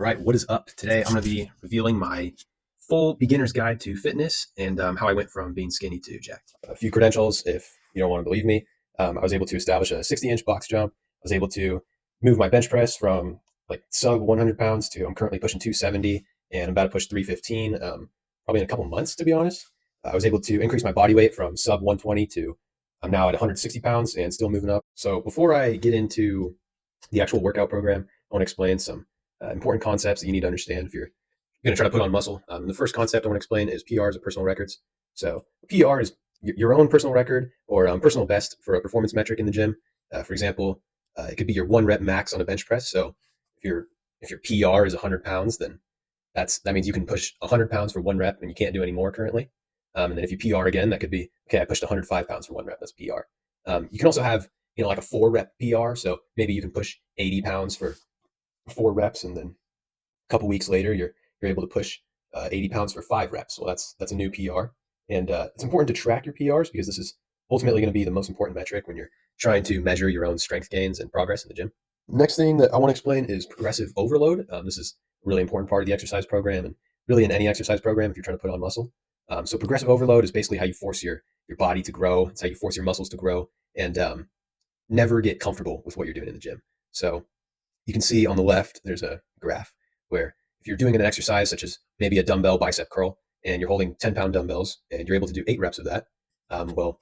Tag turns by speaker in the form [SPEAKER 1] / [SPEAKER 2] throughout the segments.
[SPEAKER 1] All right, what is up? Today I'm going to be revealing my full beginner's guide to fitness and how I went from being skinny to jacked. A few credentials, if you don't want to believe me. I was able to establish a 60-inch box jump. I was able to move my bench press from like sub 100 pounds to I'm currently pushing 270 and I'm about to push 315 probably in a couple months, to be honest. I was able to increase my body weight from sub 120 to I'm now at 160 pounds and still moving up. So before I get into the actual workout program, I want to explain some important concepts that you need to understand if you're going to try to put on muscle. The first concept I want to explain is PRs or personal records. So PR is your own personal record or personal best for a performance metric in the gym. For example, it could be your one rep max on a bench press. So if your PR is 100 pounds, then that means you can push 100 pounds for one rep and you can't do any more currently. And then if you PR again, that could be, okay, I pushed 105 pounds for one rep. That's PR. You can also have, like a 4 rep PR. So maybe you can push 80 pounds for 4 reps, and then a couple weeks later, you're able to push 80 pounds for 5 reps. Well, that's a new PR, and it's important to track your PRs because this is ultimately going to be the most important metric when you're trying to measure your own strength gains and progress in the gym. Next thing that I want to explain is progressive overload. This is a really important part of the exercise program, and really in any exercise program if you're trying to put on muscle. So progressive overload is basically how you force your body to grow. It's how you force your muscles to grow and never get comfortable with what you're doing in the gym. So you can see on the left, there's a graph where if you're doing an exercise such as maybe a dumbbell bicep curl and you're holding 10-pound dumbbells and you're able to do 8 reps of that, well,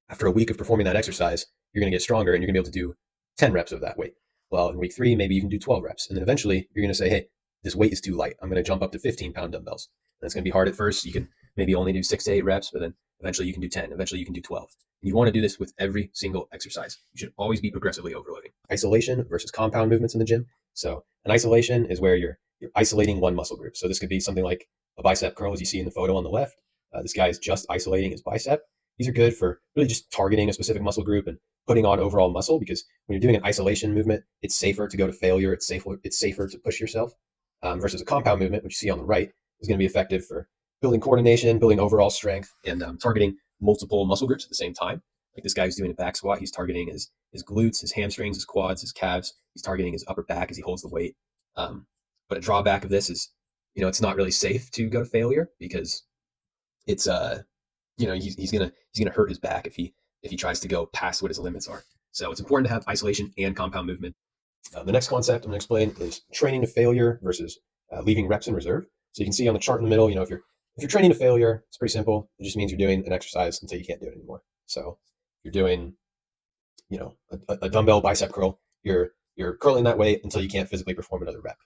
[SPEAKER 1] after a week of performing that exercise, you're going to get stronger and you're going to be able to do 10 reps of that weight. Well, in week 3, maybe you can do 12 reps. And then eventually you're going to say, hey, this weight is too light. I'm going to jump up to 15-pound dumbbells. And it's going to be hard at first. You can maybe only do 6 to 8 reps, but then eventually you can do 10. Eventually you can do 12. And you want to do this with every single exercise. You should always be progressively overloading. Isolation versus compound movements in the gym. So an isolation is where you're isolating one muscle group. So this could be something like a bicep curl, as you see in the photo on the left. This guy is just isolating his bicep. These are good for really just targeting a specific muscle group and putting on overall muscle, because when you're doing an isolation movement, it's safer to go to failure. It's safer to push yourself versus a compound movement, which you see on the right, is going to be effective for building coordination, building overall strength, and targeting multiple muscle groups at the same time. Like this guy who's doing a back squat, he's targeting his glutes, his hamstrings, his quads, his calves. He's targeting his upper back as he holds the weight. But a drawback of this is, it's not really safe to go to failure because it's he's gonna hurt his back if he tries to go past what his limits are. So it's important to have isolation and compound movement. The next concept I'm going to explain is training to failure versus leaving reps in reserve. So you can see on the chart in the middle, if you're training to failure, it's pretty simple. It just means you're doing an exercise until you can't do it anymore. So you're doing, a dumbbell bicep curl. You're curling that weight until you can't physically perform another rep.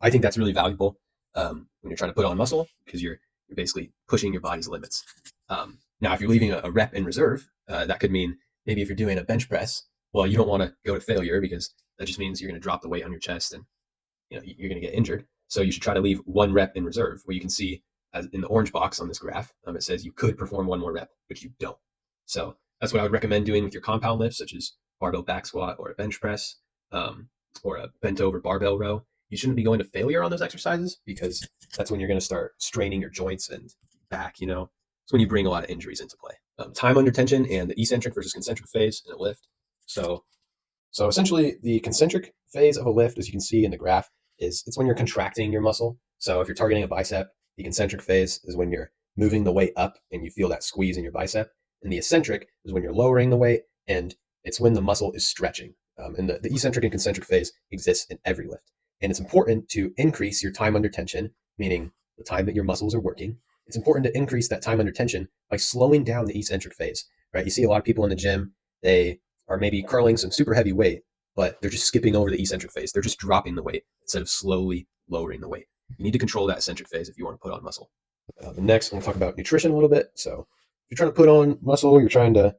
[SPEAKER 1] I think that's really valuable when you're trying to put on muscle, because you're basically pushing your body's limits. Now, if you're leaving a rep in reserve, that could mean maybe if you're doing a bench press, well, you don't want to go to failure because that just means you're going to drop the weight on your chest and you're going to get injured. So you should try to leave 1 rep in reserve, where you can see as in the orange box on this graph, it says you could perform 1 more rep, but you don't. So that's what I would recommend doing with your compound lifts, such as barbell back squat or a bench press or a bent over barbell row. You shouldn't be going to failure on those exercises because that's when you're going to start straining your joints and back. It's when you bring a lot of injuries into play. Time under tension and the eccentric versus concentric phase in a lift. So essentially, the concentric phase of a lift, as you can see in the graph, it's when you're contracting your muscle. So if you're targeting a bicep, the concentric phase is when you're moving the weight up and you feel that squeeze in your bicep. And the eccentric is when you're lowering the weight, and it's when the muscle is stretching. And the eccentric and concentric phase exists in every lift. And it's important to increase your time under tension, meaning the time that your muscles are working. It's important to increase that time under tension by slowing down the eccentric phase, right? You see a lot of people in the gym, they are maybe curling some super heavy weight, but they're just skipping over the eccentric phase. They're just dropping the weight instead of slowly lowering the weight. You need to control that eccentric phase if you want to put on muscle. Next, I'm going to talk about nutrition a little bit. So if you're trying to put on muscle, you're trying to,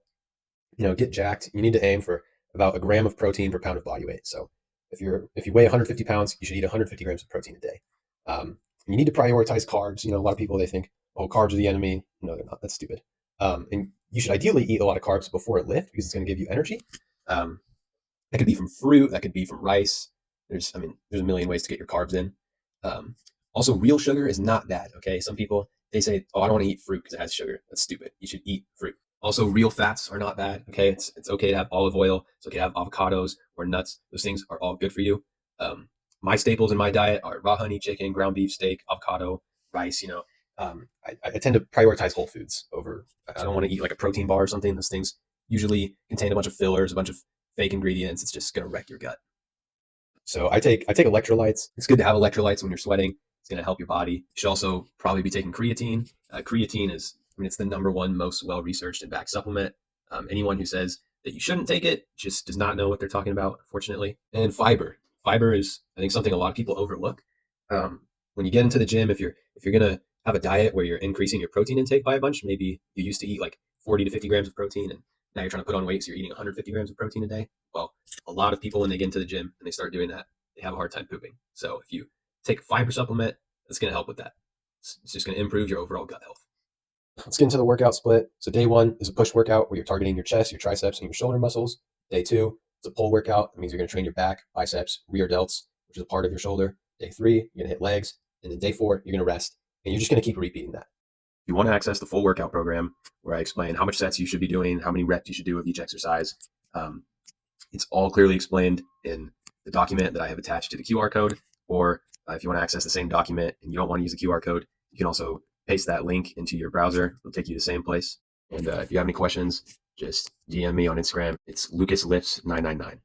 [SPEAKER 1] get jacked, you need to aim for about a gram of protein per pound of body weight. So if you weigh 150 pounds, you should eat 150 grams of protein a day. You need to prioritize carbs. A lot of people, they think, oh, carbs are the enemy. No, they're not. That's stupid. And you should ideally eat a lot of carbs before a lift because it's going to give you energy. That could be from fruit. That could be from rice. There's a million ways to get your carbs in. Also, real sugar is not bad. Okay, some people, they say, oh, I don't want to eat fruit because it has sugar. That's stupid. You should eat fruit. Also, real fats are not bad. Okay, it's okay to have olive oil. It's okay to have avocados or nuts. Those things are all good for you. My staples in my diet are raw honey chicken, ground beef, steak, avocado, rice. I tend to prioritize whole foods over. I don't want to eat like a protein bar or something. Those things usually contain a bunch of fillers, a bunch of fake ingredients. It's just going to wreck your gut. So I take electrolytes. It's good to have electrolytes when you're sweating. It's going to help your body. You should also probably be taking creatine. Creatine is, I mean, it's the number one most well researched and backed supplement. Anyone who says that you shouldn't take it just does not know what they're talking about, unfortunately. And fiber. Fiber is, I think, something a lot of people overlook. When you get into the gym, if you're gonna have a diet where you're increasing your protein intake by a bunch, maybe you used to eat like 40 to 50 grams of protein, and now you're trying to put on weight, so you're eating 150 grams of protein a day. Well, a lot of people when they get into the gym and they start doing that, they have a hard time pooping. So if you take a fiber supplement, that's going to help with that. It's just going to improve your overall gut health. Let's get into the workout split. So day one is a push workout where you're targeting your chest, your triceps, and your shoulder muscles. Day two is a pull workout. That means you're going to train your back, biceps, rear delts, which is a part of your shoulder. Day three, you're going to hit legs. And then day four, you're going to rest. And you're just going to keep repeating that. If you want to access the full workout program where I explain how much sets you should be doing, how many reps you should do of each exercise, it's all clearly explained in the document that I have attached to the QR code. Or if you want to access the same document and you don't want to use the QR code, you can also paste that link into your browser. It'll take you to the same place. And if you have any questions, just DM me on Instagram. It's LucasLifts999.